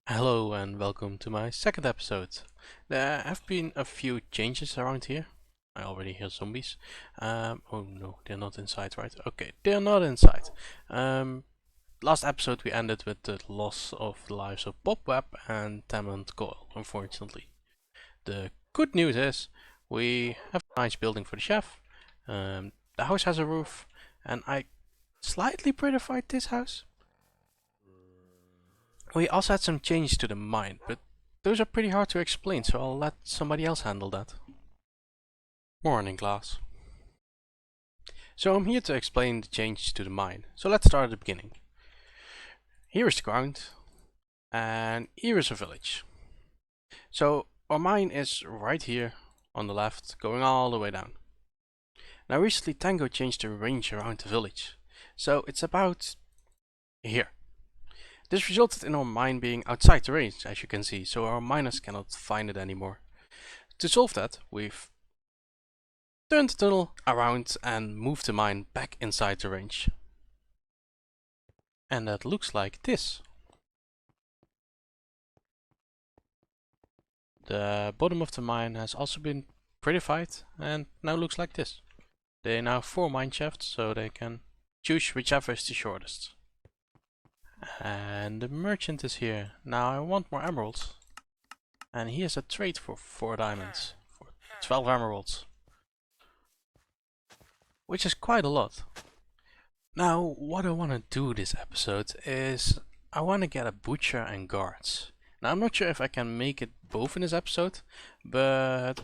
Hello and welcome to my second episode. There have been a few changes around here. I already hear zombies. Oh no, they're not inside, right? Okay, they're not inside. Last episode we ended with the loss of the lives of Bob Webb and Tamant Coyle, unfortunately. The good news is we have a nice building for the chef. The house has a roof, and I slightly prettified this house. We also had some changes to the mine, but those are pretty hard to explain, so I'll let somebody else handle that. Morning, class. So I'm here to explain the changes to the mine. So let's start at the beginning. Here is the ground, and here is a village. So our mine is right here on the left, going all the way down. Now recently Tango changed the range around the village, so it's about here. This resulted in our mine being outside the range, as you can see, so our miners cannot find it anymore. To solve that, we've turned the tunnel around and moved the mine back inside the range. And that looks like this. The bottom of the mine has also been prettified and now looks like this. They now have 4 mine shafts, so they can choose whichever is the shortest. And the merchant is here. Now I want more emeralds. And he has a trade for 4 diamonds, for 12 emeralds. Which is quite a lot. Now, what I want to do this episode is I want to get a butcher and guards. Now, I'm not sure if I can make it both in this episode, but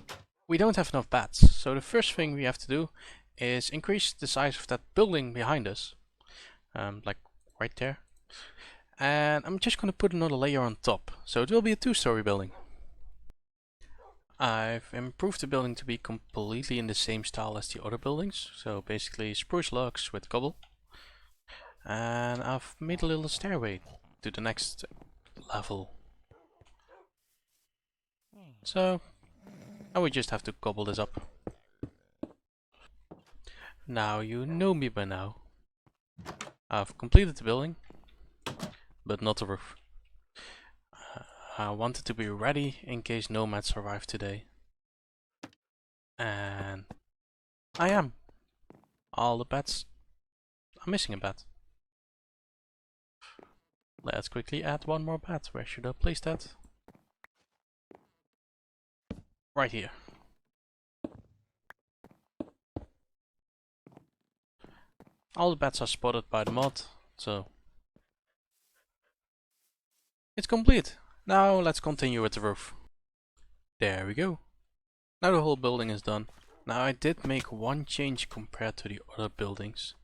we don't have enough bats. So the first thing we have to do is increase the size of that building behind us, like right there. And I'm just going to put another layer on top, so it will be a 2-story building. I've improved the building to be completely in the same style as the other buildings, so basically spruce logs with cobble. And I've made a little stairway to the next level. So I would just have to cobble this up. Now you know me by now. I've completed the building, but not the roof. I wanted to be ready in case nomads arrive today. And I am. All the beds. I'm missing a bed. Let's quickly add one more bed. Where should I place that? Right here. All the beds are spotted by the mod, so it's complete. Now let's continue with the roof. There we go. Now the whole building is done. Now I did make one change compared to the other buildings.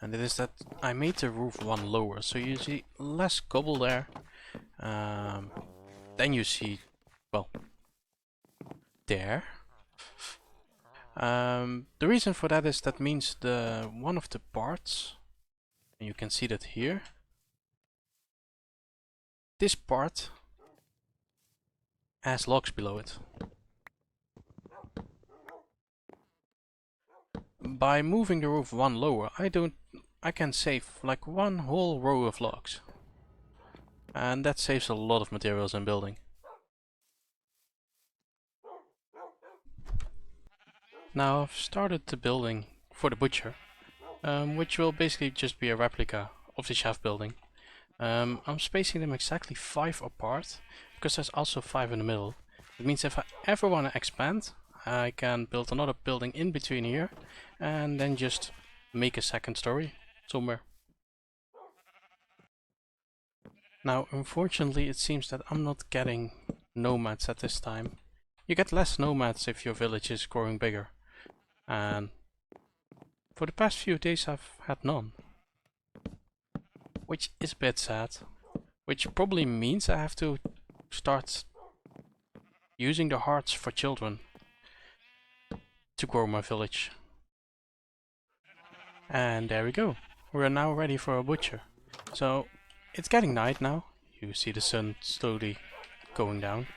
And it is that I made the roof one lower, so you see less cobble there. Then you see, well, there. The reason for that is that means the one of the parts, and you can see that here, this part has logs below it. By moving the roof one lower, I can save like one whole row of logs. And that saves a lot of materials in building. Now I've started the building for the butcher, which will basically just be a replica of the chef building. I'm spacing them exactly 5 apart, because there's also 5 in the middle. It means if I ever want to expand, I can build another building in between here, and then just make a second story somewhere. Now, unfortunately, it seems that I'm not getting nomads at this time. You get less nomads if your village is growing bigger. And for the past few days I've had none. Which is a bit sad. Which probably means I have to start using the hearts for children to grow my village. And there we go. We're now ready for a butcher. So it's getting night now. You see the sun slowly going down.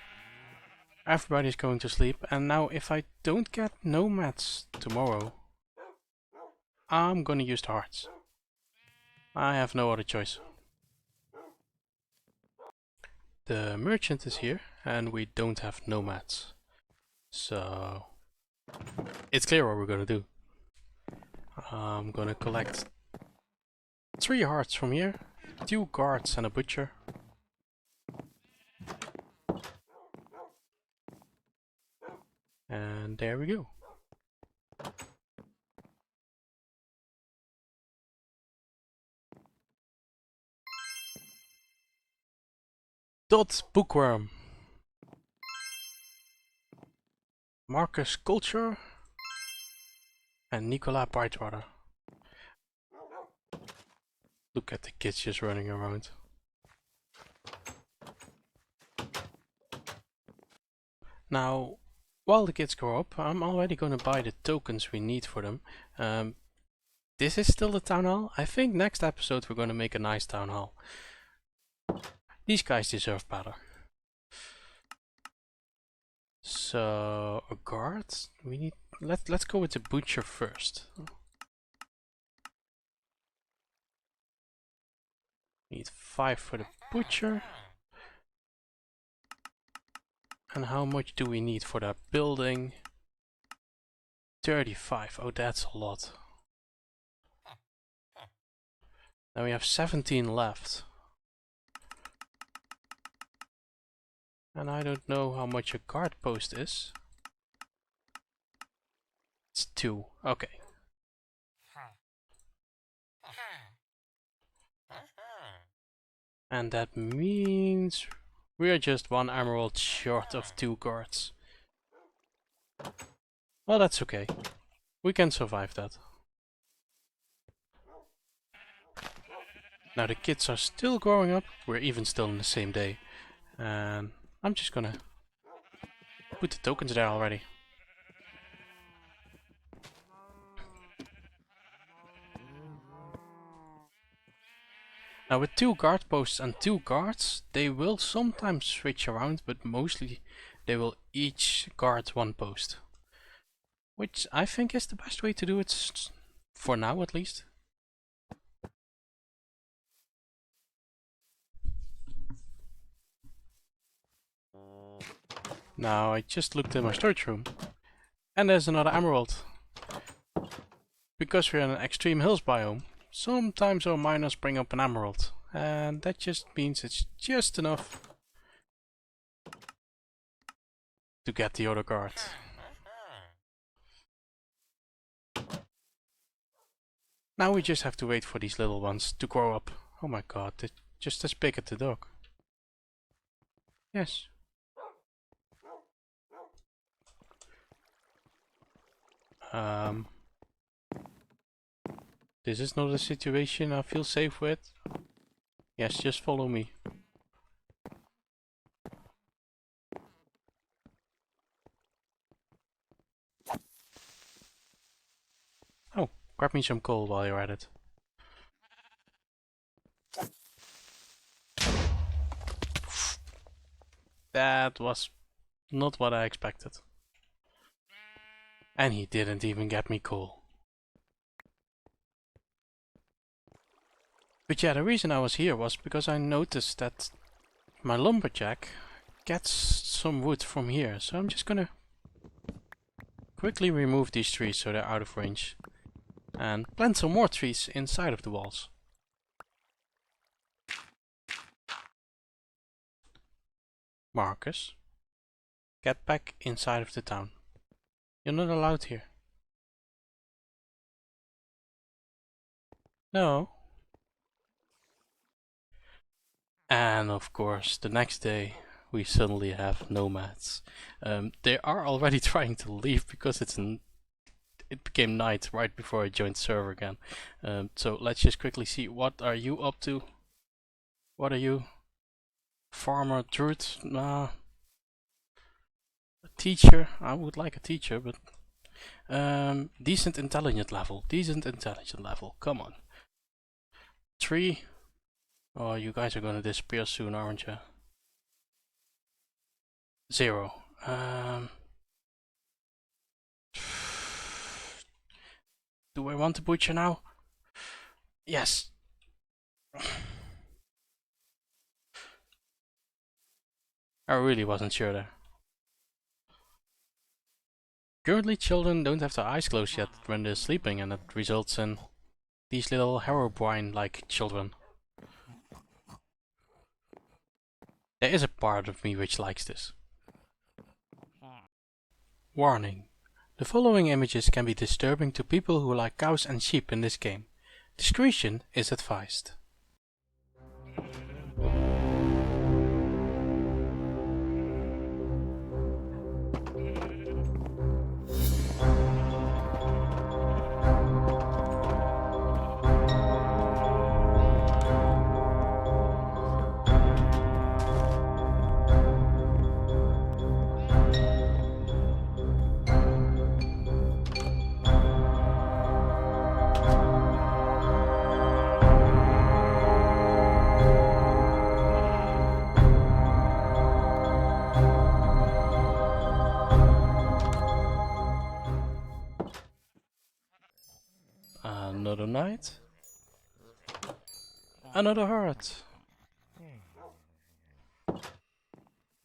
Everybody's going to sleep, and now if I don't get nomads tomorrow, I'm gonna use the hearts. I have no other choice. the merchant is here and we don't have nomads. So it's clear what we're gonna do. I'm gonna collect 3 hearts from here, 2 guards and a butcher. And there we go. Dot Bookworm. Marcus Culture. And Nicola Brightwater. Look at the kids just running around. Now, while the kids grow up, I'm already going to buy the tokens we need for them. This is still the town hall. I think next episode we're going to make a nice town hall. These guys deserve better. So a guard. We need. Let's go with the butcher first. Need 5 for the butcher. And how much do we need for that building? 35. Oh, that's a lot. Now we have 17 left. And I don't know how much a guard post is. It's 2. Okay. And that means we're just 1 emerald short of 2 guards. Well, that's okay. We can survive that. Now the kids are still growing up. We're even still in the same day. And I'm just gonna put the tokens there already. Now with 2 guard posts and 2 guards, they will sometimes switch around, but mostly they will each guard 1 post. Which I think is the best way to do it, for now at least. Now I just looked in my storage room, and there's another emerald. Because we're in an extreme hills biome, sometimes our miners bring up an emerald, and that just means it's just enough to get the other guard. Now we just have to wait for these little ones to grow up. Oh my god, they're just as big as the dog. Yes. This is not a situation I feel safe with. Yes, just follow me. Oh, grab me some coal while you're at it. That was not what I expected. And he didn't even get me coal. But yeah, the reason I was here was because I noticed that my lumberjack gets some wood from here. So I'm just gonna quickly remove these trees so they're out of range. And plant some more trees inside of the walls. Marcus, get back inside of the town. You're not allowed here. No. And of course, the next day we suddenly have nomads. They are already trying to leave because it became night right before I joined the server again. So let's just quickly see, what are you up to? What are you? Farmer, druid? A teacher? I would like a teacher, but decent intelligent level. Come on. 3. Oh, you guys are gonna disappear soon, aren't you? 0. Do I want to butcher now? Yes. I really wasn't sure there. Currently children don't have their eyes closed yet when they're sleeping, and that results in these little Herobrine-like children. There is a part of me which likes this. Warning. The following images can be disturbing to people who like cows and sheep in this game. Discretion is advised. Another night. Another heart.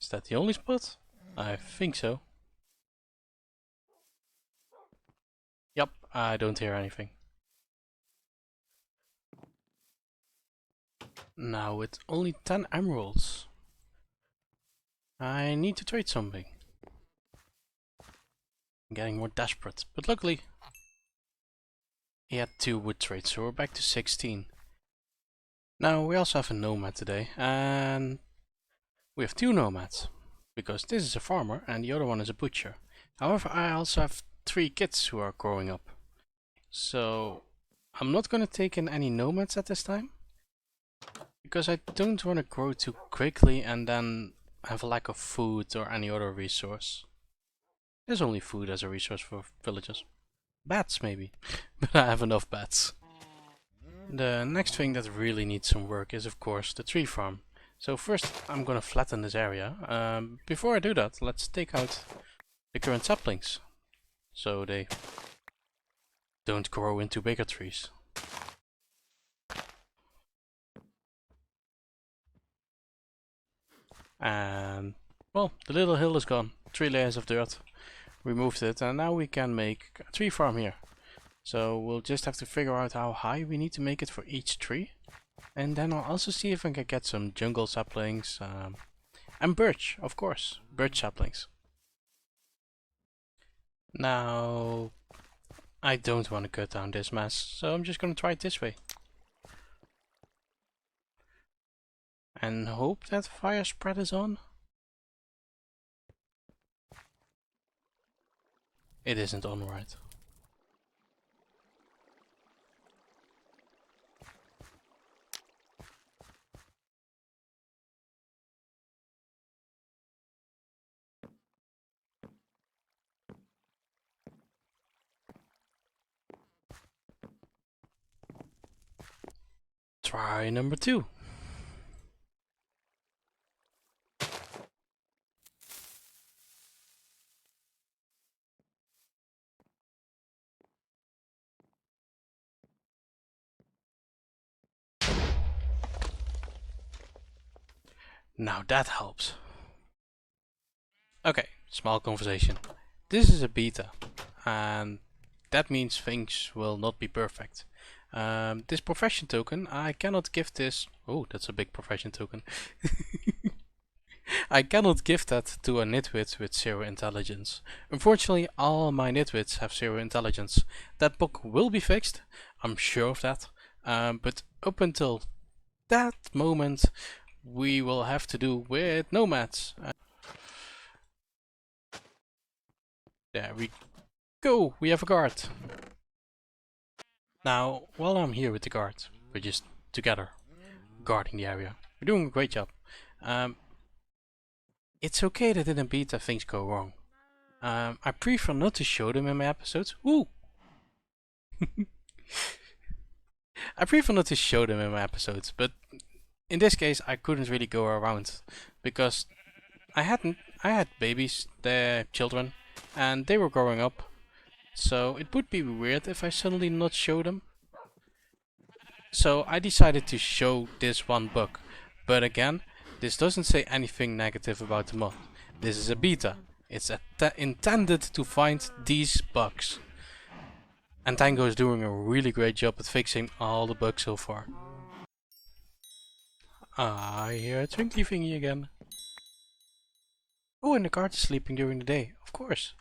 Is that the only spot? I think so. Yup, I don't hear anything. Now with only 10 emeralds, I need to trade something. I'm getting more desperate, but luckily he had 2 wood trades, so we're back to 16. Now we also have a nomad today, and we have 2 nomads, because this is a farmer and the other one is a butcher. However, I also have 3 kids who are growing up, so I'm not gonna take in any nomads at this time, because I don't want to grow too quickly and then have a lack of food or any other resource. There's only food as a resource for villagers. Bats maybe, but I have enough bats. The next thing that really needs some work is of course the tree farm. So first I'm gonna flatten this area. Before I do that, let's take out the current saplings, so they don't grow into bigger trees. And well, the little hill is gone. 3 layers of dirt. Removed it, and now we can make a tree farm here. So we'll just have to figure out how high we need to make it for each tree. And then I'll also see if I can get some jungle saplings. And birch, of course. Birch saplings. Now, I don't want to cut down this mess, so I'm just gonna try it this way. And hope that fire spread is on. It isn't on right. Try number 2. Now that helps. Okay, small conversation. This is a beta, and that means things will not be perfect. This profession token, I cannot give this... Oh, that's a big profession token. I cannot give that to a nitwit with 0 intelligence. Unfortunately, all my nitwits have 0 intelligence. That bug will be fixed, I'm sure of that. But up until that moment, we will have to do with nomads. There we go, we have a guard. Now, while I'm here with the guard, we're just together guarding the area. We're doing a great job. It's okay that in a beta things go wrong. I prefer not to show them in my episodes. Ooh! I prefer not to show them in my episodes, but in this case I couldn't really go around because I had babies, their children, and they were growing up. So it would be weird if I suddenly not show them. So I decided to show this one book. But again, This doesn't say anything negative about the mod. This is a beta. It's intended to find these bugs. And Tango is doing a really great job at fixing all the bugs so far. I hear a twinkly thingy again. Oh, and the cart is sleeping during the day, of course.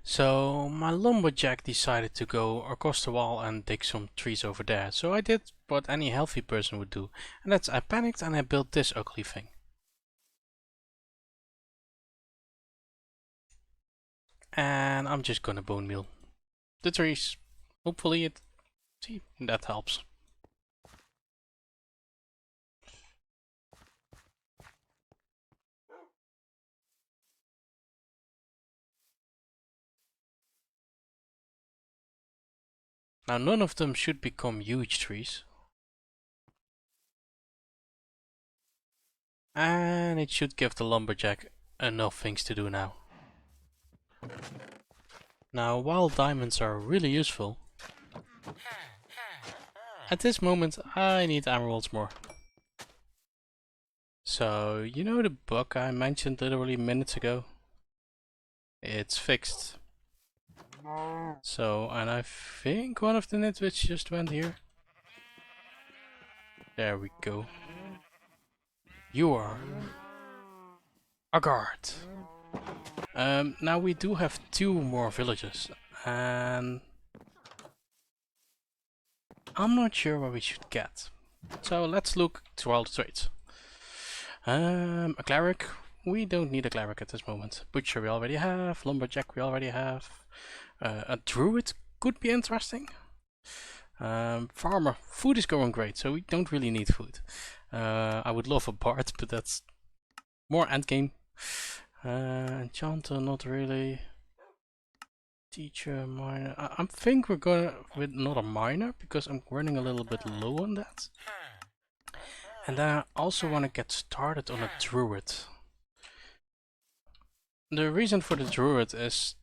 So my lumberjack decided to go across the wall and dig some trees over there. So I did what any healthy person would do, and that's I panicked and I built this ugly thing. And I'm just gonna bone meal the trees. Hopefully that helps. Now none of them should become huge trees. And it should give the lumberjack enough things to do now. Now while diamonds are really useful, at this moment I need emeralds more. So you know the bug I mentioned literally minutes ago? It's fixed. So, and I think one of the nitwits just went here. There we go. You are a guard. Now we do have 2 more villages, and I'm not sure what we should get. So let's look through all the trades. A cleric. We don't need a cleric at this moment. Butcher we already have. Lumberjack we already have. A druid could be interesting. Farmer. Food is going great, so we don't really need food. I would love a bard, but that's more endgame. Enchanter, not really. Teacher, miner. I think we're gonna with another miner because I'm running a little bit low on that. And then I also want to get started on a druid. The reason for the druid is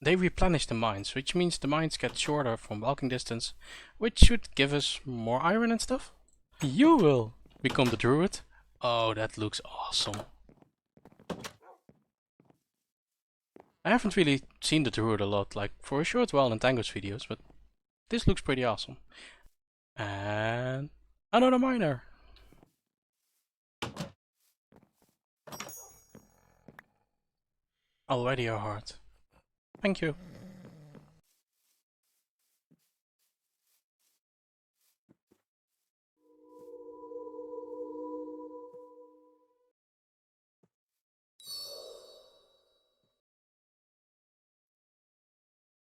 they replenish the mines, which means the mines get shorter from walking distance, which should give us more iron and stuff. You will become the druid. Oh, that looks awesome. I haven't really seen the druid a lot, like for a short while in Tango's videos, but this looks pretty awesome. And another miner. Already a heart. Thank you.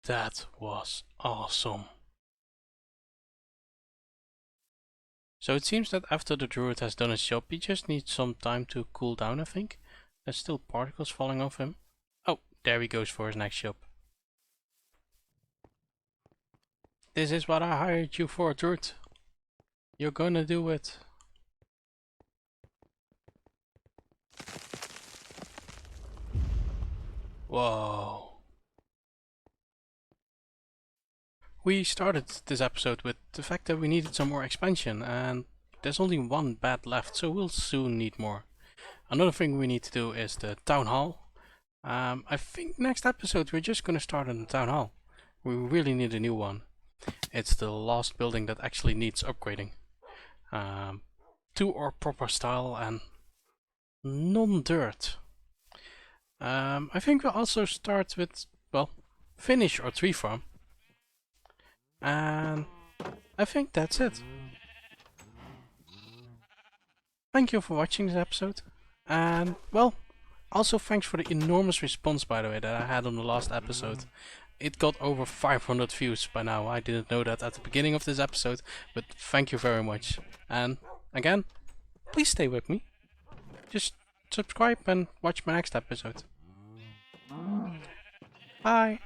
That was awesome. So it seems that after the druid has done his job, he just needs some time to cool down, I think. There's still particles falling off him. Oh, there he goes for his next job. This is what I hired you for, druid. You're gonna do it. Whoa. We started this episode with the fact that we needed some more expansion, and there's only 1 bed left, so we'll soon need more. Another thing we need to do is the town hall. I think next episode we're just gonna start on the town hall. We really need a new one. It's the last building that actually needs upgrading. To our proper style and non-dirt. I think we'll also start with, well, finish our tree farm. And I think that's it. Thank you for watching this episode. And, well, also thanks for the enormous response, by the way, that I had on the last episode. It got over 500 views by now. I didn't know that at the beginning of this episode, but thank you very much. And, again, please stay with me. Just subscribe and watch my next episode. Bye.